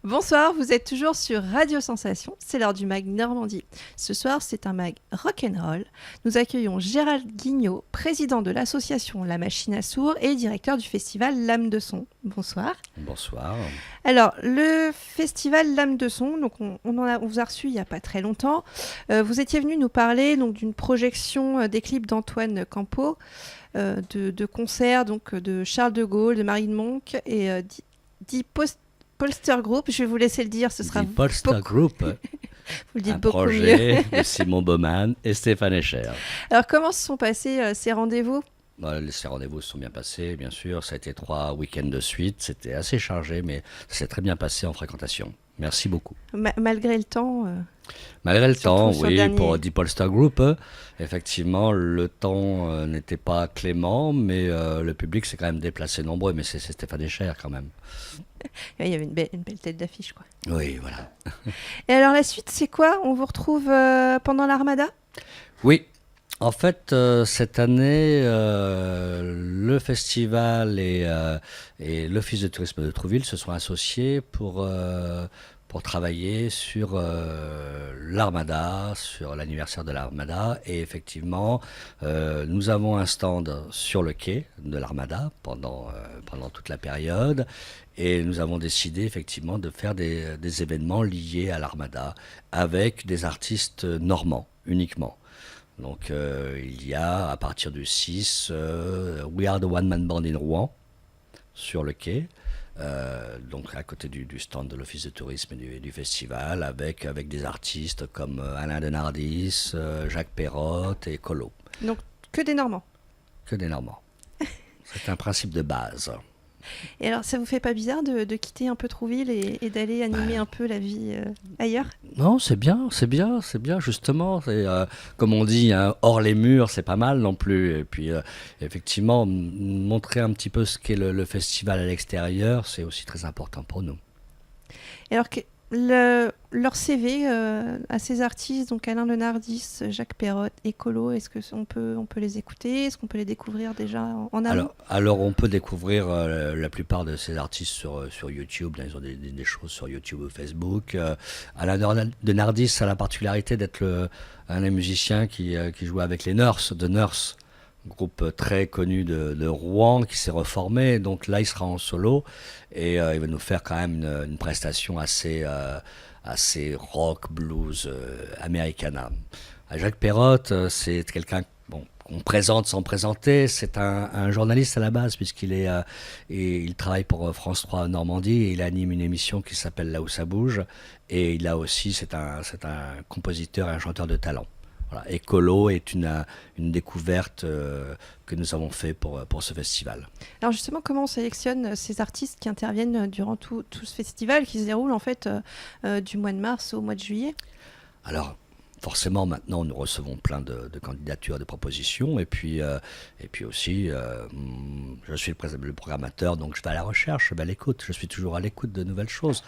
Bonsoir, vous êtes toujours sur Radio Sensation, c'est l'heure du mag Normandie. Ce soir, c'est un mag rock'n'roll. Nous accueillons Gérald Guignot, président de l'association La Machine à Sourds et directeur du festival L'Âme de Son. Bonsoir. Bonsoir. Alors, le festival L'Âme de Son, donc on vous a reçu il n'y a pas très longtemps. Vous étiez venu nous parler donc, d'une projection des clips d'Antoine Campeau, de concerts donc, de Charles de Gaulle, de Marine Monk et Polster Group, je vais vous laisser le dire, ce sera Polster Group, vous le dites un beaucoup projet mieux. de Simon Baumann et Stéphane Escher. Alors comment se sont passés ces rendez-vous? Ces rendez-vous se sont bien passés, bien sûr. Ça a été 3 week-ends de suite. C'était assez chargé, mais ça s'est très bien passé en fréquentation. Merci beaucoup. Malgré le temps Malgré le temps, sur le oui, dernier. pour Deep Polster Group, effectivement, le temps n'était pas clément, mais le public s'est quand même déplacé nombreux. Mais c'est Stéphane Escher quand même. Il y avait une belle tête d'affiche, quoi. Oui, voilà. Et alors la suite, c'est quoi? On vous retrouve pendant l'Armada? Oui, en fait, cette année, le festival et l'Office de tourisme de Trouville se sont associés pour travailler sur l'Armada, sur l'anniversaire de l'Armada. Et effectivement, nous avons un stand sur le quai de l'Armada pendant toute la période. Et nous avons décidé effectivement de faire des événements liés à l'Armada avec des artistes normands uniquement. Donc il y a à partir du 6 We Are the One Man Band in Rouen sur le quai, donc à côté du stand de l'Office de tourisme et du festival avec des artistes comme Alain Denardis, Jacques Perrotte et Colo. Donc que des Normands. Que des Normands. C'est un principe de base. Et alors ça vous fait pas bizarre de quitter un peu Trouville et d'aller animer un peu la vie ailleurs? Non, c'est bien, justement. Comme on dit, hein, hors les murs, c'est pas mal non plus. Et puis, effectivement, montrer un petit peu ce qu'est le festival à l'extérieur, c'est aussi très important pour nous. Et alors leur CV à ces artistes, donc Alain Lenardis, Jacques Perrotte et Colo, est-ce qu'on peut les écouter? Est-ce qu'on peut les découvrir déjà en amont? Alors, on peut découvrir la plupart de ces artistes sur YouTube. Ils ont des choses sur YouTube ou Facebook. Alain Lenardis a la particularité d'être un des musiciens qui joue avec les Nurse, de Nurse. Groupe très connu de Rouen qui s'est reformé, donc là il sera en solo et il va nous faire quand même une prestation assez rock, blues, americana. Jacques Perrotte, c'est quelqu'un qu'on présente sans présenter, c'est un journaliste à la base puisqu'il il travaille pour France 3 Normandie et il anime une émission qui s'appelle Là où ça bouge et il a aussi, c'est un compositeur et un chanteur de talent. Voilà. Et Colo est une découverte que nous avons fait pour ce festival. Alors justement, comment on sélectionne ces artistes qui interviennent durant tout ce festival qui se déroule en fait du mois de mars au mois de juillet? Alors forcément maintenant nous recevons plein de candidatures, de propositions et puis aussi je suis le programmateur donc je vais à la recherche, je vais à l'écoute, je suis toujours à l'écoute de nouvelles choses.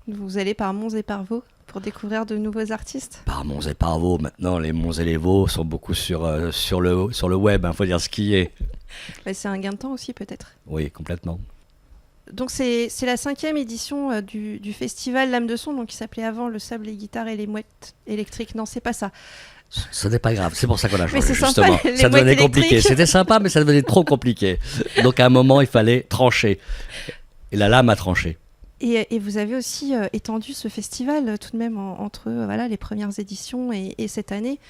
Vous allez par Mons et par Vaux pour découvrir de nouveaux artistes? Par Mons et par Vaux, maintenant les Mons et les Vaux sont beaucoup sur le web, faut dire ce qui est. C'est un gain de temps aussi peut-être. Oui, complètement. Donc c'est la 5e édition du festival L'Âme de Son, donc qui s'appelait avant Le Sable, les guitares et les mouettes électriques. Non, c'est pas ça. Ce n'est pas grave, c'est pour ça qu'on a changé, mais c'est justement. Sympa, ça devenait compliqué. C'était sympa, mais ça devenait trop compliqué. Donc à un moment, il fallait trancher. Et la lame a tranché. Et vous avez aussi étendu ce festival tout de même entre les premières éditions et cette année.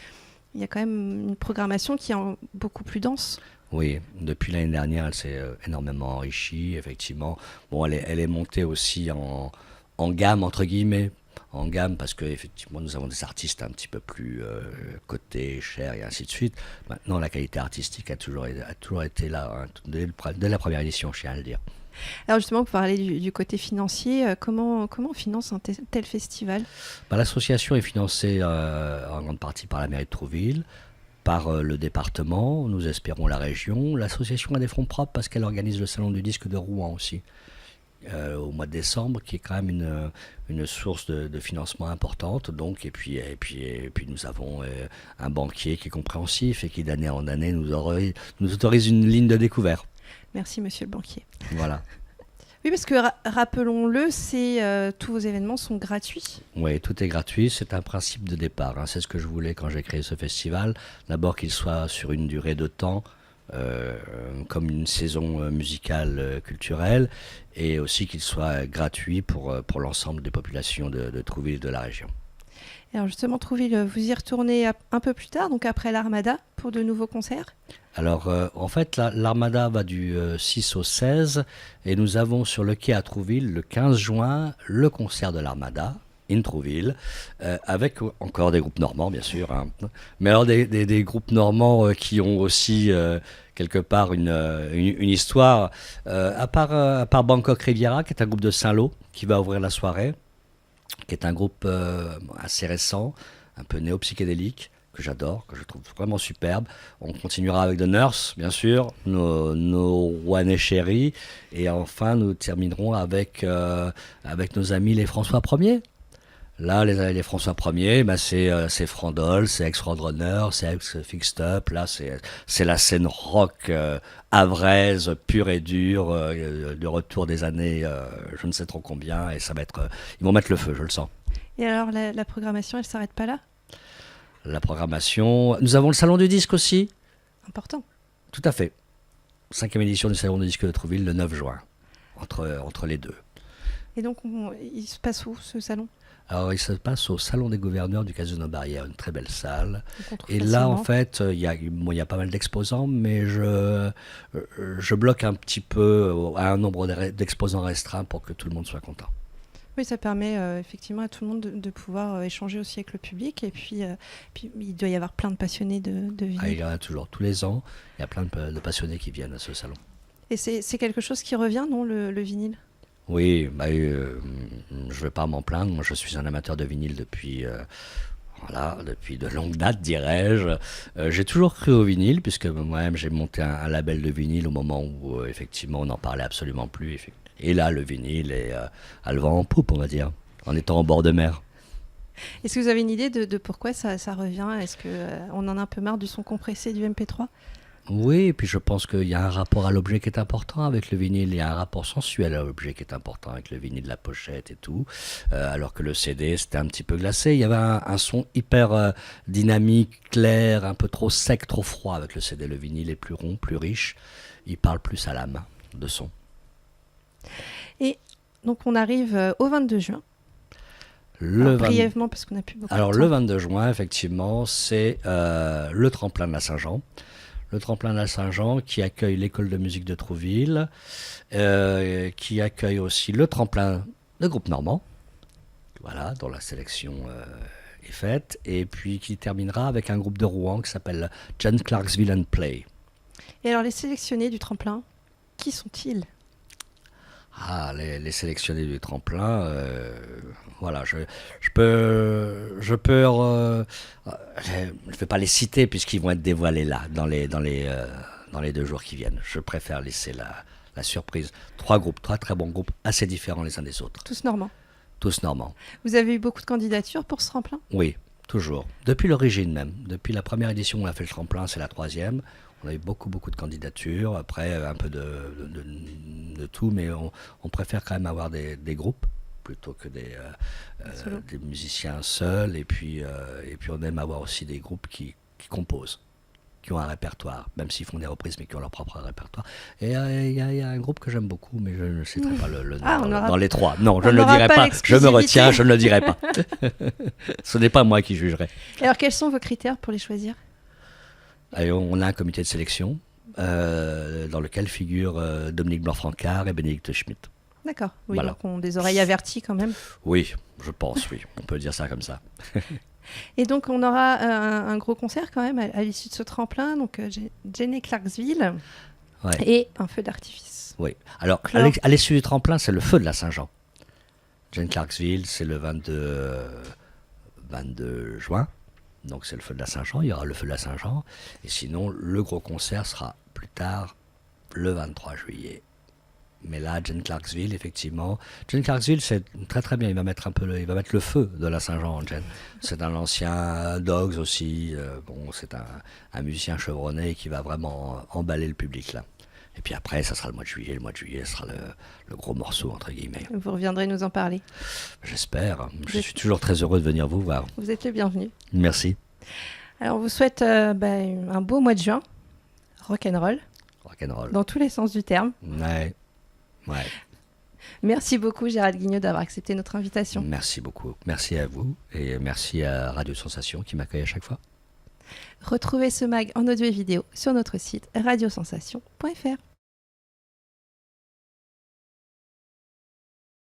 Il y a quand même une programmation qui est beaucoup plus dense. Oui, depuis l'année dernière, elle s'est énormément enrichie, effectivement. Bon, elle est montée aussi en gamme, entre guillemets. En gamme, parce qu'effectivement, nous avons des artistes un petit peu plus cotés, chers, et ainsi de suite. Maintenant, la qualité artistique a toujours été là, hein, dès la première édition, je tiens à le dire. Alors justement, pour parler du côté financier, comment on finance un tel festival? L'association est financée en grande partie par la mairie de Trouville, par le département, nous espérons la région. L'association a des fonds propres parce qu'elle organise le salon du disque de Rouen aussi, au mois de décembre, qui est quand même une source de financement importante. Donc, et puis nous avons un banquier qui est compréhensif et qui d'année en année nous autorise une ligne de découvert. Merci monsieur le banquier. Voilà. Oui, parce que rappelons-le, tous vos événements sont gratuits. Oui, tout est gratuit, c'est un principe de départ, hein. C'est ce que je voulais quand j'ai créé ce festival. D'abord qu'il soit sur une durée de temps, euh, comme une saison musicale culturelle, et aussi qu'il soit gratuit pour l'ensemble des populations de Trouville et de la région. Et alors justement, Trouville, vous y retournez un peu plus tard, donc après l'Armada, pour de nouveaux concerts. Alors, en fait, l'Armada va du 6 au 16 et nous avons sur le quai à Trouville, le 15 juin, le concert de l'Armada, in Trouville, avec encore des groupes normands, bien sûr, hein. Mais alors des groupes normands qui ont aussi quelque part une histoire, à part Bangkok Riviera, qui est un groupe de Saint-Lô, qui va ouvrir la soirée, qui est un groupe assez récent, un peu néo-psychédélique, que j'adore, que je trouve vraiment superbe. On continuera avec The Nurse, bien sûr, nos Rouennais chéris, et enfin nous terminerons avec nos amis les François Ier. Là, les François Ier, bah, c'est Frandol, c'est ex-Roadrunner, c'est ex-Fixed Up. Là, c'est la scène rock havraise, pure et dure, de retour des années je ne sais trop combien, et ça va être... ils vont mettre le feu, je le sens. Et alors, la programmation, elle ne s'arrête pas là? La programmation... Nous avons le Salon du Disque aussi. Important. Tout à fait. 5e édition du Salon du Disque de Trouville, le 9 juin, entre les deux. Et donc, il se passe où, ce salon? Alors, il se passe au Salon des gouverneurs du Casino Barrière, une très belle salle. Et facilement. là, en fait, il y a pas mal d'exposants, mais je bloque un petit peu à un nombre d'exposants restreints pour que tout le monde soit content. Oui, ça permet effectivement à tout le monde de pouvoir échanger aussi avec le public. Et puis, il doit y avoir plein de passionnés de vinyle. Il y en a toujours, tous les ans, il y a plein de passionnés qui viennent à ce salon. Et c'est quelque chose qui revient, non, le vinyle? Oui, je ne vais pas m'en plaindre. Moi, je suis un amateur de vinyle depuis de longue date, dirais-je. J'ai toujours cru au vinyle, puisque moi-même, j'ai monté un label de vinyle au moment où, effectivement, on n'en parlait absolument plus. Et là, le vinyle est à le vent en poupe, on va dire, en étant au bord de mer. Est-ce que vous avez une idée de pourquoi ça revient? Est-ce qu'on en a un peu marre du son compressé du MP3? Oui, et puis je pense qu'il y a un rapport à l'objet qui est important avec le vinyle, il y a un rapport sensuel à l'objet qui est important avec le vinyle, la pochette et tout, alors que le CD c'était un petit peu glacé, il y avait un son hyper dynamique, clair, un peu trop sec, trop froid avec le CD, le vinyle est plus rond, plus riche, il parle plus à l'âme de son. Et donc on arrive au 22 juin. Brièvement parce qu'on n'a plus beaucoup de temps. Alors le 22 juin, effectivement, c'est le tremplin de la Saint-Jean. Le tremplin de la Saint-Jean qui accueille l'école de musique de Trouville, qui accueille aussi le tremplin de groupe normand, voilà, dont la sélection est faite, et puis qui terminera avec un groupe de Rouen qui s'appelle Jan Clarksville and Play. Et alors les sélectionnés du tremplin, qui sont-ils? Ah, les sélectionnés du tremplin, voilà, je vais pas les citer puisqu'ils vont être dévoilés là, dans les 2 jours qui viennent. Je préfère laisser la surprise. 3 groupes, 3 très bons groupes, assez différents les uns des autres. Tous normands. Tous normands. Vous avez eu beaucoup de candidatures pour ce tremplin? Oui, toujours. Depuis l'origine même. Depuis la première édition où on a fait le tremplin, c'est la 3e. On a eu beaucoup de candidatures, après un peu de tout, mais on préfère quand même avoir des groupes plutôt que des musiciens seuls, et puis on aime avoir aussi des groupes qui composent, qui ont un répertoire, même s'ils font des reprises, mais qui ont leur propre répertoire. Et il y a un groupe que j'aime beaucoup, mais je ne citerai pas le nom dans les 3. Non, je ne le dirai pas, je me retiens, je ne le dirai pas. Ce n'est pas moi qui jugerai. Et alors quels sont vos critères pour les choisir? Et on a un comité de sélection dans lequel figurent Dominique Blanc-Francard et Bénédicte Schmitt. D'accord, oui, Voilà. Donc on des oreilles averties quand même. Oui, je pense, oui, on peut dire ça comme ça. Et donc on aura un gros concert quand même à l'issue de ce tremplin, donc Jenny Clarksville, Ouais. et un feu d'artifice. Oui, alors Clore. à l'issue du tremplin, c'est le feu de la Saint-Jean. Jane Clarksville, c'est le 22 juin. Donc c'est le feu de la Saint-Jean, il y aura le feu de la Saint-Jean. Et sinon, le gros concert sera plus tard, le 23 juillet. Mais là, Jane Clarksville, effectivement. Jane Clarksville, c'est très très bien, il va mettre le feu de la Saint-Jean, Jane. C'est un ancien Dogs aussi. C'est un musicien chevronné qui va vraiment emballer le public là. Et puis après, ça sera le mois de juillet. Le mois de juillet sera le gros morceau, entre guillemets. Vous reviendrez nous en parler. J'espère. Je suis toujours très heureux de venir vous voir. Vous êtes le bienvenu. Merci. Alors, on vous souhaite un beau mois de juin. Rock'n'roll. Rock'n'roll. Dans tous les sens du terme. Ouais. Merci beaucoup, Gérald Guignot, d'avoir accepté notre invitation. Merci beaucoup. Merci à vous et merci à Radio Sensation qui m'accueille à chaque fois. Retrouvez ce mag en audio et vidéo sur notre site radiosensation.fr.